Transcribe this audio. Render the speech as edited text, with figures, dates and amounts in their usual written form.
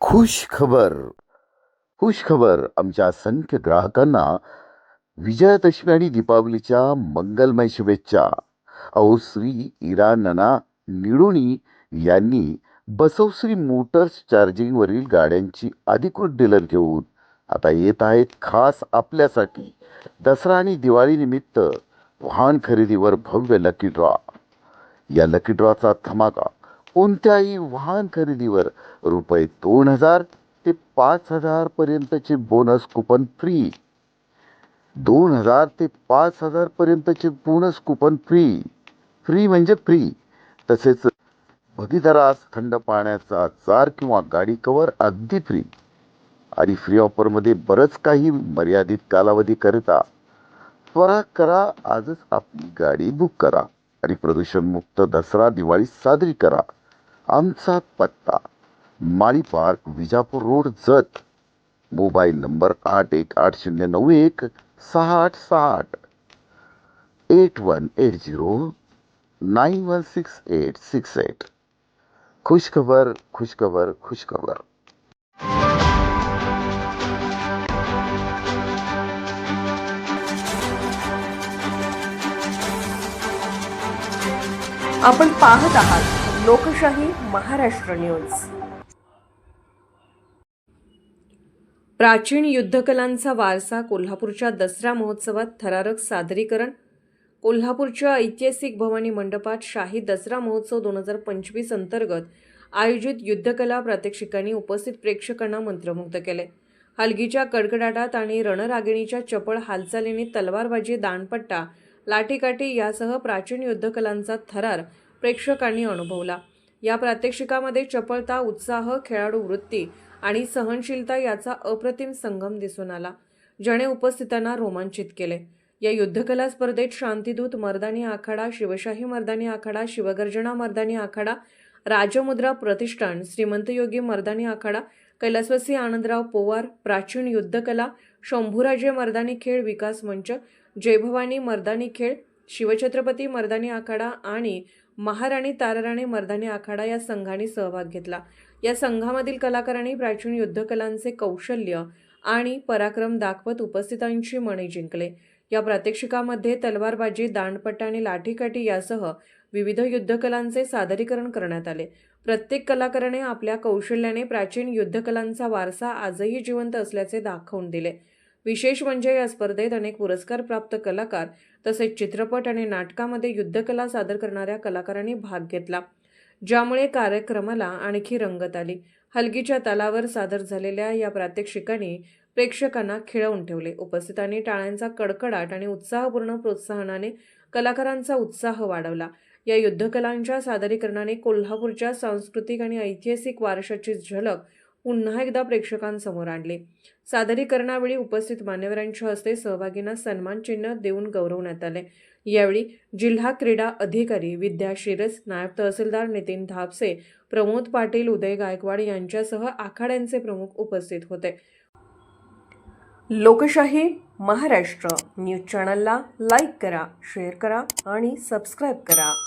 खुश खबर. खुश खबर आमच्या असंख्य ग्राहकांना विजयादशमी आणि दीपावलीच्या मंगलमय शुभेच्छा. अहो, श्री इरा नना निडोणी यांनी बसवश्री मोटर्स चार्जिंगवरील गाड्यांची अधिकृत डीलर घेऊन आता येत आहेत खास आपल्यासाठी. दसरा आणि दिवाळीनिमित्त वाहन खरेदीवर भव्य लकी ड्रॉ. या लकी ड्रॉचा धमाका. कोणत्याही वाहन खरेदीवर ₹2000 ते 5000 पर्यंतचे बोनस कुपन फ्री. 2000 ते 5000 पर्यंतचे बोनस कुपन फ्री. फ्री म्हणजे फ्री. तसेच भगीदरास थंड पाण्याचा जार किंवा गाडी कव्हर अगदी फ्री. आणि फ्री ऑफरमध्ये बरंच काही मर्यादित कालावधीकरिता. त्वरा करा, आजच आपली गाडी बुक करा आणि प्रदूषणमुक्त दसरा दिवाळी साजरी करा. आमचा पत्ता Mali park, Vijapur road, Jat. Mobile number 8180916868 8180916868. खुशखबर, खुशखबर, खुशखबर. आपण पाहत आहात लोकशाही महाराष्ट्र न्यूज. प्राचीन युद्धकलांचा वारसा कोल्हापूरच्या दसरा महोत्सवात थरारक सादरीकरण. कोल्हापूरच्या ऐतिहासिक भवानी मंडपात शाही दसरा महोत्सव 2025 अंतर्गत आयोजित युद्धकला प्रात्यक्षिकांनी उपस्थित प्रेक्षकांना मंत्रमुग्ध केले. हलगीच्या कडकडाटात आणि रणरागिणीच्या चपळ हालचालींनी तलवारबाजी, दांडपट्टा, लाठीकाठी यासह प्राचीन युद्धकलांचा थरार प्रेक्षकांनी अनुभवला. या प्रात्यक्षिकामध्ये चपळता, उत्साह, खेळाडू वृत्ती आणि सहनशीलता याचा अप्रतिम संगम दिसून आला, ज्याने उपस्थितांना रोमांचित केले. या युद्धकला स्पर्धेत शांतिदूत मर्दानी आखाडा, शिवशाही मर्दानी आखाडा, शिवगर्जना मर्दानी आखाडा, राजमुद्रा प्रतिष्ठान, श्रीमंतयोगी मर्दानी आखाडा, कैलासवासी आनंदराव पोवार, प्राचीन युद्धकला, शंभूराजे मर्दानी खेळ विकास मंच, जयभवानी मर्दानी खेळ, शिवछत्रपती मर्दानी आखाडा आणि महाराणी ताराराणी मर्दानी आखाडा या संघांनी सहभाग घेतला. या संघामधील कलाकारांनी प्राचीन युद्धकलांचे कौशल्य आणि पराक्रम दाखवत उपस्थितांची मने जिंकले. या प्रात्यक्षिकामध्ये तलवारबाजी, दांडपट्टा आणि लाठीकाठी यासह विविध युद्धकलांचे सादरीकरण करण्यात आले. प्रत्येक कलाकाराने आपल्या कौशल्याने प्राचीन युद्धकलांचा वारसा आजही जिवंत असल्याचे दाखवून दिले. विशेष म्हणजे या स्पर्धेत अनेक पुरस्कार प्राप्त कलाकार तसेच चित्रपट आणि नाटकामध्ये युद्धकला सादर करणाऱ्या कलाकारांनी भाग घेतला, ज्यामुळे कार्यक्रमाला आणखी रंगत आली. हलगीच्या तालावर सादर झालेल्या या प्रात्यक्षिकांनी प्रेक्षकांना खिळवून ठेवले. उपस्थितांनी टाळ्यांचा कडकडाट आणि उत्साहपूर्ण प्रोत्साहनाने कलाकारांचा उत्साह वाढवला. या युद्धकलांच्या सादरीकरणाने कोल्हापूरच्या सांस्कृतिक आणि ऐतिहासिक वारशाची झलक पुन्हा एकदा प्रेक्षकांसमोर आणली. सादरीकरणावेळी उपस्थित मान्यवरांच्या हस्ते सहभागींना सन्मान चिन्ह देऊन गौरवण्यात आले. यावेळी जिल्हा क्रीडा अधिकारी विद्या शिरस, नायब तहसीलदार नितीन धापसे, प्रमोद पाटील, उदय गायकवाड यांच्यासह आखाड्यांचे प्रमुख उपस्थित होते. लोकशाही महाराष्ट्र न्यूज चॅनलला लाईक करा, शेअर करा आणि सबस्क्राईब करा.